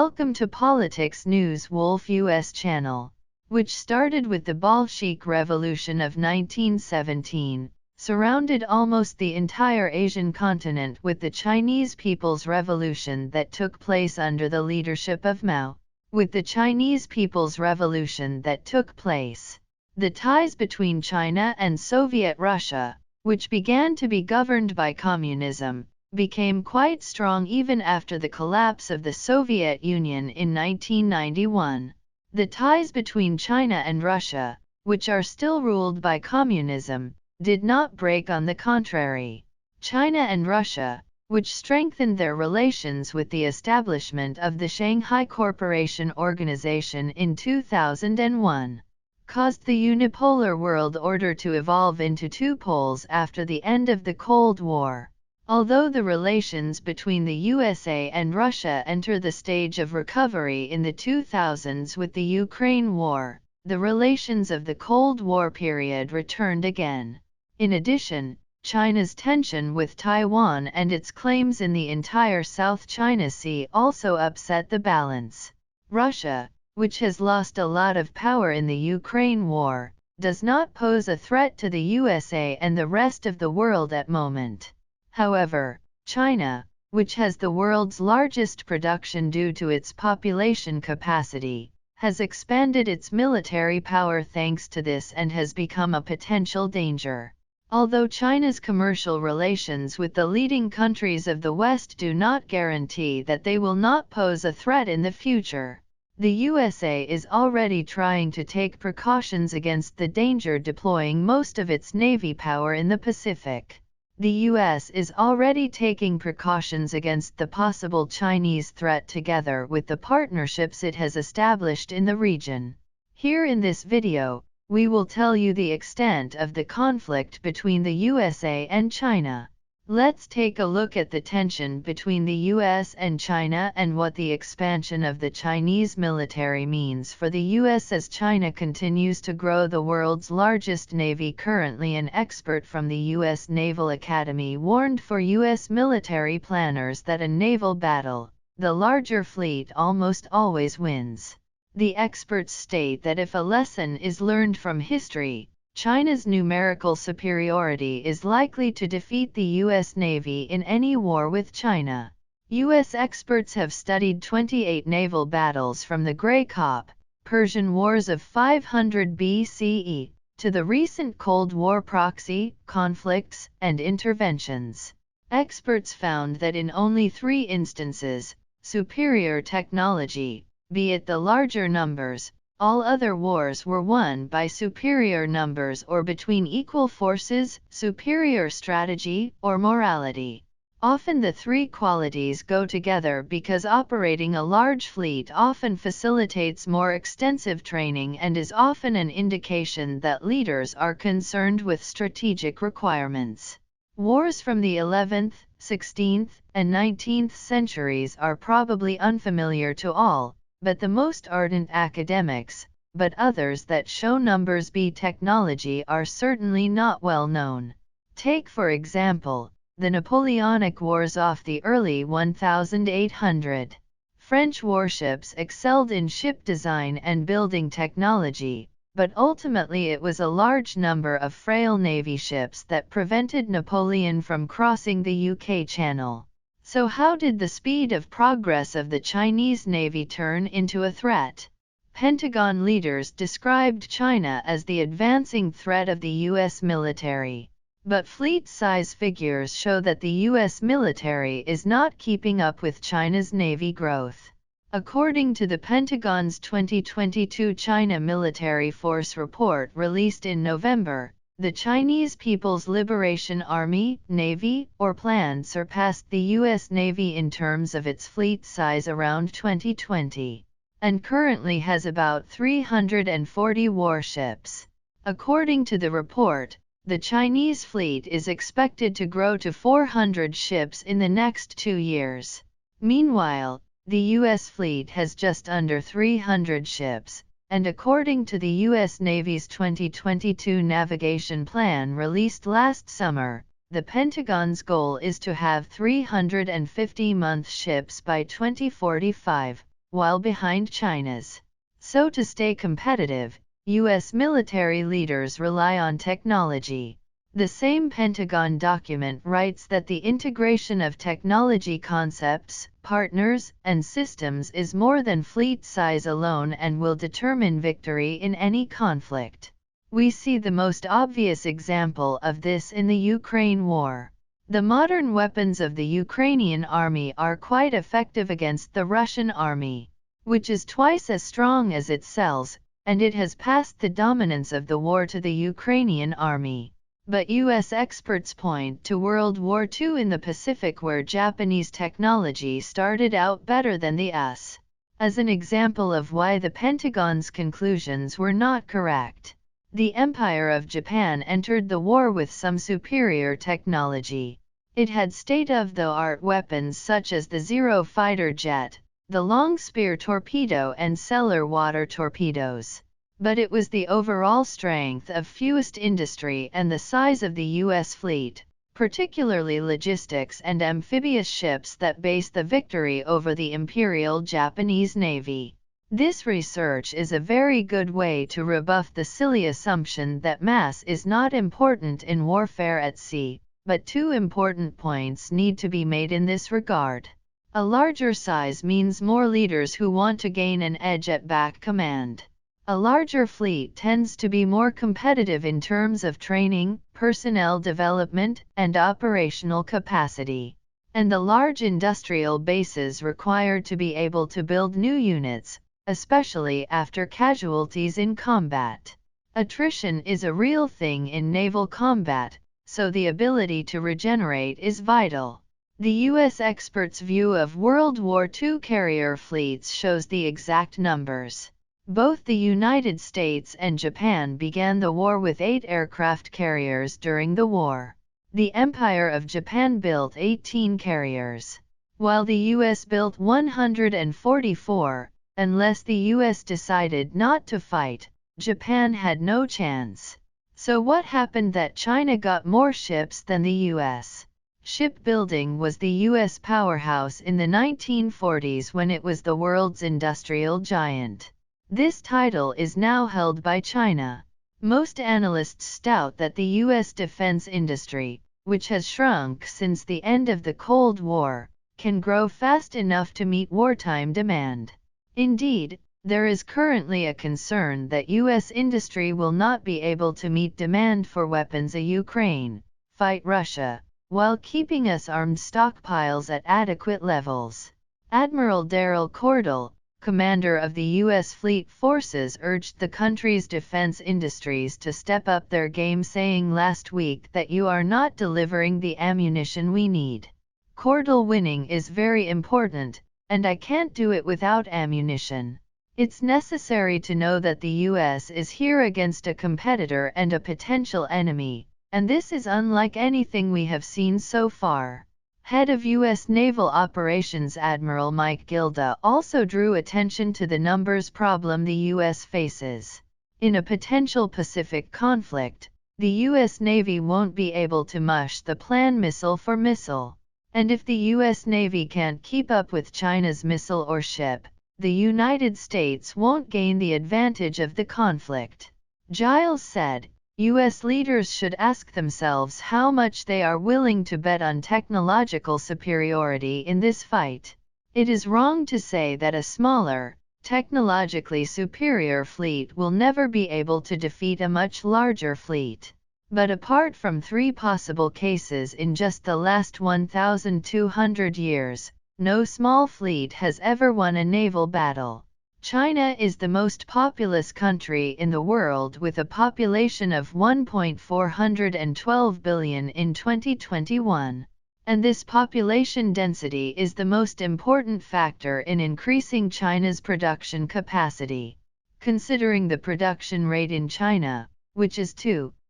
Welcome to Politics News Wolf US channel, which started with the Bolshevik Revolution of 1917, surrounded almost the entire Asian continent with the Chinese People's Revolution that took place under the leadership of Mao. With the Chinese People's Revolution that took place, the ties between China and Soviet Russia, which began to be governed by communism, became quite strong even after the collapse of the Soviet Union in 1991. The ties between China and Russia, which are still ruled by communism, did not break. On the contrary, China and Russia, which strengthened their relations with the establishment of the Shanghai Cooperation Organization in 2001, caused the unipolar world order to evolve into two poles after the end of the Cold War. Although the relations between the USA and Russia entered the stage of recovery in the 2000s with the Ukraine war, the relations of the Cold War period returned again. In addition, China's tension with Taiwan and its claims in the entire South China Sea also upset the balance. Russia, which has lost a lot of power in the Ukraine war, does not pose a threat to the USA and the rest of the world at moment. However, China, which has the world's largest production due to its population capacity, has expanded its military power thanks to this and has become a potential danger. Although China's commercial relations with the leading countries of the West do not guarantee that they will not pose a threat in the future, the USA is already trying to take precautions against the danger, deploying most of its Navy power in the Pacific. The U.S. is already taking precautions against the possible Chinese threat together with the partnerships it has established in the region. Here in this video, we will tell you the extent of the conflict between the USA and China. Let's take a look at the tension between the US and China and what the expansion of the Chinese military means for the US as China continues to grow the world's largest navy. Currently, an expert from the US Naval Academy warned for US military planners that a naval battle, the larger fleet almost always wins. The experts state that if a lesson is learned from history, China's numerical superiority is likely to defeat the U.S. Navy in any war with China. U.S. experts have studied 28 naval battles from the Grey Cop, Persian Wars of 500 BCE, to the recent Cold War proxy conflicts and interventions. Experts found that in only 3 instances, superior technology, be it the larger numbers, all other wars were won by superior numbers or between equal forces, superior strategy, or morality. Often the 3 qualities go together because operating a large fleet often facilitates more extensive training and is often an indication that leaders are concerned with strategic requirements. Wars from the 11th, 16th, and 19th centuries are probably unfamiliar to all, but the most ardent academics, but others that show numbers B technology are certainly not well known. Take for example, the Napoleonic Wars of the early 1800s. French warships excelled in ship design and building technology, but ultimately it was a large number of frail navy ships that prevented Napoleon from crossing the UK Channel. So how did the speed of progress of the Chinese Navy turn into a threat? Pentagon leaders described China as the advancing threat of the U.S. military. But fleet size figures show that the U.S. military is not keeping up with China's Navy growth. According to the Pentagon's 2022 China Military Force Report released in November, the Chinese People's Liberation Army, Navy, or plan surpassed the U.S. Navy in terms of its fleet size around 2020, and currently has about 340 warships. According to the report, the Chinese fleet is expected to grow to 400 ships in the next 2 years. Meanwhile, the U.S. fleet has just under 300 ships, and according to the U.S. Navy's 2022 navigation plan released last summer, the Pentagon's goal is to have 350 month ships by 2045, while behind China's. So to stay competitive, U.S. military leaders rely on technology. The same Pentagon document writes that the integration of technology concepts, partners, and systems is more than fleet size alone and will determine victory in any conflict. We see the most obvious example of this in the Ukraine war. The modern weapons of the Ukrainian army are quite effective against the Russian army, which is twice as strong as it sells, and it has passed the dominance of the war to the Ukrainian army. But U.S. experts point to World War II in the Pacific, where Japanese technology started out better than the US, as an example of why the Pentagon's conclusions were not correct. The Empire of Japan entered the war with some superior technology. It had state-of-the-art weapons such as the Zero fighter jet, the Long Spear torpedo and Cellar water torpedoes. But it was the overall strength of fewest industry and the size of the U.S. fleet, particularly logistics and amphibious ships, that based the victory over the Imperial Japanese Navy. This research is a very good way to rebuff the silly assumption that mass is not important in warfare at sea, but two important points need to be made in this regard. A larger size means more leaders who want to gain an edge at back command. A larger fleet tends to be more competitive in terms of training, personnel development, and operational capacity. And the large industrial bases required to be able to build new units, especially after casualties in combat. Attrition is a real thing in naval combat, so the ability to regenerate is vital. The U.S. experts' view of World War II carrier fleets shows the exact numbers. Both the United States and Japan began the war with 8 aircraft carriers during the war. The Empire of Japan built 18 carriers, while the U.S. built 144. Unless the U.S. decided not to fight, Japan had no chance. So what happened that China got more ships than the U.S.? Shipbuilding was the U.S. powerhouse in the 1940s when it was the world's industrial giant. This title is now held by China. Most analysts stout that the U.S. defense industry, which has shrunk since the end of the Cold War, can grow fast enough to meet wartime demand. Indeed, there is currently a concern that U.S. industry will not be able to meet demand for weapons of Ukraine, fight Russia, while keeping us armed stockpiles at adequate levels. Admiral Daryl Cordell, commander of the U.S. Fleet Forces, urged the country's defense industries to step up their game, saying last week that you are not delivering the ammunition we need. Cordell: winning is very important, and I can't do it without ammunition. It's necessary to know that the U.S. is here against a competitor and a potential enemy, and this is unlike anything we have seen so far. Head of U.S. Naval Operations Admiral Mike Gilda also drew attention to the numbers problem the U.S. faces. In a potential Pacific conflict, the U.S. Navy won't be able to mush the plan missile for missile. And if the U.S. Navy can't keep up with China's missile or ship, the United States won't gain the advantage of the conflict. Giles said, U.S. leaders should ask themselves how much they are willing to bet on technological superiority in this fight. It is wrong to say that a smaller, technologically superior fleet will never be able to defeat a much larger fleet. But apart from 3 possible cases in just the last 1,200 years, no small fleet has ever won a naval battle. China is the most populous country in the world with a population of 1.412 billion in 2021. And this population density is the most important factor in increasing China's production capacity. Considering the production rate in China, which is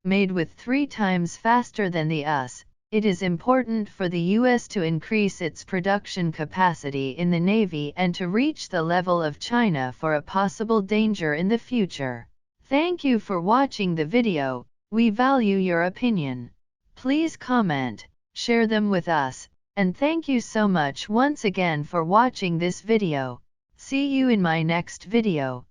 made with 3 times faster than the US, it is important for the U.S. to increase its production capacity in the Navy and to reach the level of China for a possible danger in the future. Thank you for watching the video. We value your opinion. Please comment, share them with us, and thank you so much once again for watching this video. See you in my next video.